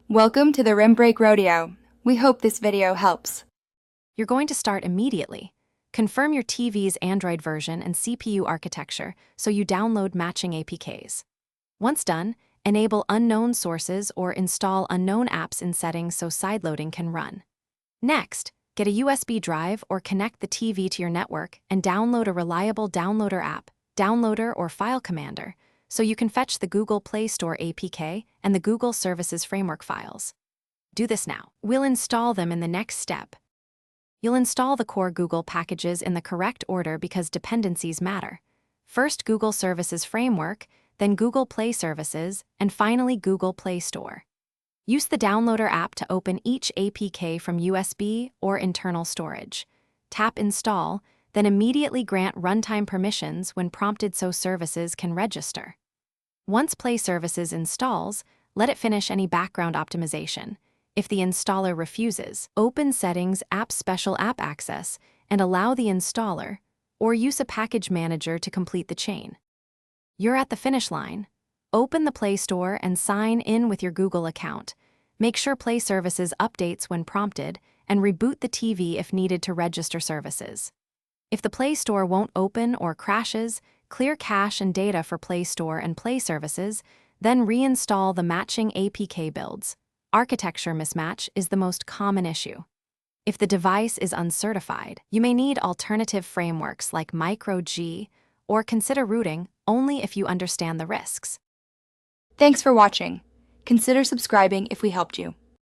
Welcome to the Rim Break Rodeo. We hope this video helps. You're going to start immediately. Confirm your TV's Android version and CPU architecture so you download matching APKs. Once done, enable unknown sources or install unknown apps in settings so sideloading can run. Next, get a USB drive or connect the TV to your network and download a reliable downloader app, downloader or file commander, so you can fetch the Google Play Store APK and the Google Services Framework files. Do this now. We'll install them in the next step. You'll install the core Google packages in the correct order because dependencies matter. First Google Services Framework, then Google Play Services, and finally Google Play Store. Use the Downloader app to open each APK from USB or internal storage. Tap Install, then immediately grant runtime permissions when prompted so services can register. Once Play Services installs, let it finish any background optimization. If the installer refuses, open Settings App Special App Access and allow the installer, or use a package manager to complete the chain. You're at the finish line. Open the Play Store and sign in with your Google account. Make sure Play Services updates when prompted and reboot the TV if needed to register services. If the Play Store won't open or crashes, clear cache and data for Play Store and Play Services, then reinstall the matching APK builds. Architecture mismatch is the most common issue. If the device is uncertified, you may need alternative frameworks like Micro-G or consider rooting only if you understand the risks. Thanks for watching. Consider subscribing if we helped you.